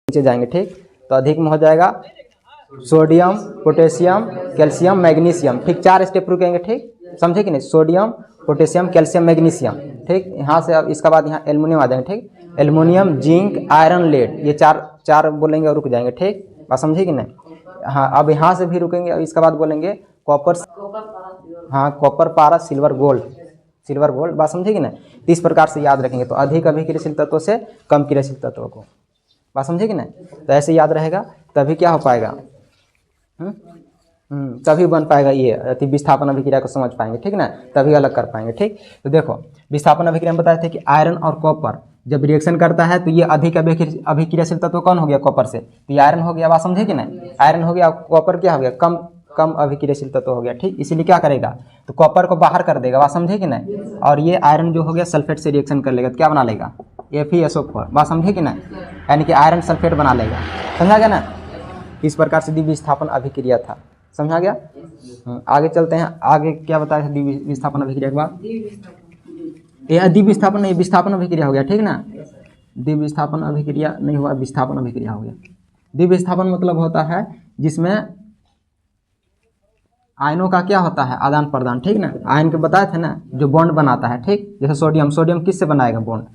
नीचे जाएंगे, ठीक। तो अधिक में हो जाएगा सोडियम, पोटेशियम, कैल्शियम, मैग्नीशियम, ठीक। 4 स्टेप रुकेंगे, ठीक, समझे कि नहीं। सोडियम, पोटेशियम, कैल्शियम, मैग्नीशियम, ठीक। यहाँ से अब इसका बाद यहाँ एल्युमिनियम आ जाएंगे, ठीक। एल्युमिनियम, जिंक, आयरन, लेड, ये चार बोलेंगे और रुक जाएंगे, ठीक। बात समझे कि नहीं। हाँ, अब यहाँ से भी रुकेंगे और इसका बाद बोलेंगे कॉपर, हाँ, कॉपर, पारस, सिल्वर, गोल्ड, बात समझे कि नहीं। तो इस प्रकार से याद रखेंगे। तो अधिक अभिक्रियाशील तत्वों से कम क्रियाशील तत्वों को, बात समझे कि नहीं। तो ऐसे याद रहेगा, तभी क्या हो पाएगा, तभी बन पाएगा ये अति विस्थापन अभिक्रिया को समझ पाएंगे, ठीक ना, तभी अलग कर पाएंगे, ठीक। तो देखो विस्थापन अभिक्रिया में बताए थे कि आयरन और कॉपर जब रिएक्शन करता है तो ये अधिक अभिक्रियाशील तत्व कौन हो गया, कॉपर से। तो ये आयरन हो गया, बात समझे कि नहीं। आयरन हो गया, कॉपर क्या हो गया, कम अभिक्रियाशील तत्व हो गया, ठीक। इसीलिए क्या करेगा, तो कॉपर को बाहर कर देगा, बात समझे कि नहीं। और ये आयरन जो हो गया सल्फेट से रिएक्शन कर लेगा, तो क्या बना लेगा, FeSO4, बात समझे कि नहीं, यानी कि आयरन सल्फेट बना लेगा। समझा गया ना। इस प्रकार से द्विविस्थापन अभिक्रिया था, समझा गया। आगे चलते हैं, आगे क्या बताया था द्विविस्थापन अभिक्रिया के बाद। ये द्विविस्थापन नहीं, विस्थापन अभिक्रिया हो गया, ठीक ना। द्विविस्थापन अभिक्रिया नहीं हुआ, विस्थापन अभिक्रिया हो गया। द्विविस्थापन मतलब होता है जिसमें आयनों का क्या होता है, आदान प्रदान, ठीक ना। आयन के बताए थे ना, जो बॉन्ड बनाता है, ठीक। जैसे सोडियम किससे बनाएगा बॉन्ड,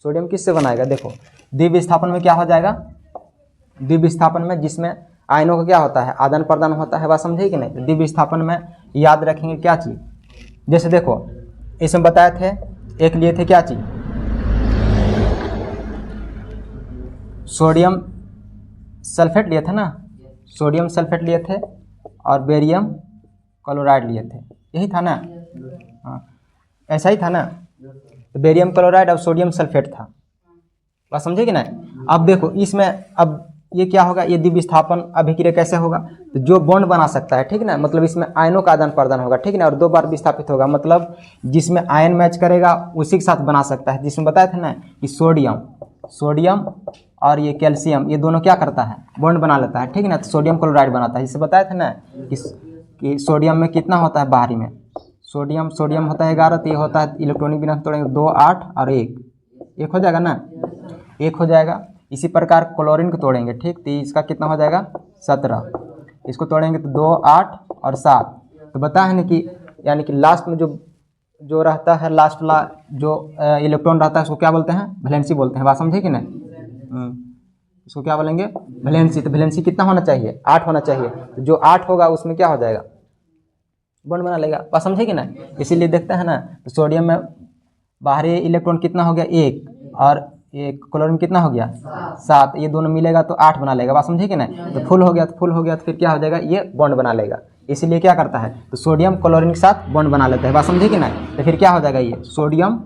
सोडियम किससे बनाएगा। देखो द्विविस्थापन में क्या हो जाएगा, द्विविस्थापन में जिसमें आयनों का क्या होता है, आदान प्रदान होता है, बात समझे कि नहीं। द्विविस्थापन में याद रखेंगे क्या चीज़, जैसे देखो इसमें बताए थे, एक लिए थे क्या चीज़, सोडियम सल्फेट लिए थे ना, सोडियम सल्फेट लिए थे और बेरियम क्लोराइड लिए थे, यही था ना। हाँ, ऐसा ही था ना। तो बेरियम क्लोराइड और सोडियम सल्फेट था, बात समझे कि नहीं। अब देखो इसमें अब ये क्या होगा, ये द्विविस्थापन अभिक्रिया कैसे होगा, तो जो बॉन्ड बना सकता है, ठीक ना, मतलब इसमें आयनों का आदान प्रदान होगा, ठीक ना, और 2 बार विस्थापित होगा, मतलब जिसमें आयन मैच करेगा उसी के साथ बना सकता है। जिसमें बताया था ना कि सोडियम और ये कैल्शियम, ये दोनों क्या करता है, बॉन्ड बना लेता है, ठीक ना। तो सोडियम क्लोराइड बनाता है। जिससे बताया था ना कि सोडियम में कितना होता है बाहरी में, सोडियम होता है 11, तो ये होता है इलेक्ट्रॉनिक बिना तोड़ेंगे 2, 8 और 1 हो जाएगा ना, 1 हो जाएगा। इसी प्रकार क्लोरीन को तोड़ेंगे, ठीक, तो इसका कितना हो जाएगा 17, इसको तोड़ेंगे तो 2, 8 और 7। तो बता है ना कि यानी कि लास्ट में जो रहता है, लास्ट वाला जो इलेक्ट्रॉन रहता है उसको क्या बोलते हैं, वैलेंसी बोलते हैं, बात समझे कि नहीं। इसको क्या बोलेंगे, वैलेंसी। तो वैलेंसी कितना होना चाहिए, 8 होना चाहिए। तो जो 8 होगा उसमें क्या हो जाएगा, बॉन्ड बना लेगा, बात समझे कि नहीं। इसीलिए देखते हैं ना, तो सोडियम में बाहरी इलेक्ट्रॉन कितना हो गया 1 और ये क्लोरीन कितना हो गया 7, ये दोनों मिलेगा तो 8 बना लेगा, बात समझे कि नहीं। तो फुल हो गया तो फिर क्या हो जाएगा, ये बॉन्ड बना लेगा। इसीलिए क्या करता है, तो सोडियम क्लोरीन के साथ बॉन्ड बना लेता है, बात समझे कि नहीं। तो फिर क्या हो जाएगा, ये सोडियम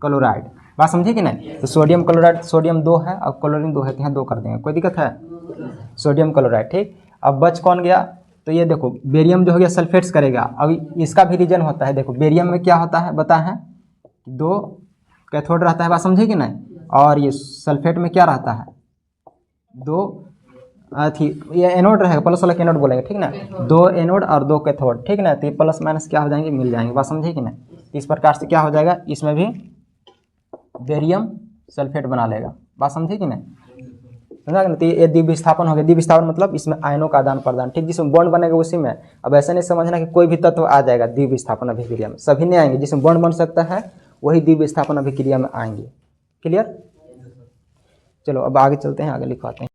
क्लोराइड, बात समझे कि नहीं। तो सोडियम क्लोराइड, सोडियम 2 है और क्लोरीन 2 है, तो यहाँ 2 कर देंगे, कोई दिक्कत है, सोडियम क्लोराइड, ठीक। अब बच कौन गया, तो ये देखो बेरियम जो हो गया सल्फेट्स करेगा। अब इसका भी रीजन होता है, देखो बेरियम में क्या होता है बता है, 2 कैथोड रहता है, बात समझे कि नहीं। और ये सल्फेट में क्या रहता है, 2 ये एनोड रहेगा, प्लस वाला एनोड बोलेंगे, ठीक ना। 2 एनोड और 2 कैथोड, ठीक ना। तो ये प्लस माइनस क्या हो जाएंगे, मिल जाएंगे, बात समझे कि नहीं। इस प्रकार से क्या हो जाएगा, इसमें भी बेरियम सल्फेट बना लेगा, बात समझे कि नहीं, समझा ना। तो ये द्विविस्थापन हो गया। द्विविस्थापन मतलब इसमें आयनों का आदान प्रदान, ठीक, जिसमें बॉन्ड बनेगा उसी में। अब ऐसा नहीं समझना कि कोई भी तत्व आ जाएगा द्विविस्थापन अभिक्रिया में, सभी नहीं आएंगे। जिसमें बॉन्ड बन सकता है वही द्विविस्थापन अभिक्रिया में आएंगे, क्लियर। चलो अब आगे चलते हैं, आगे लिखवाते हैं।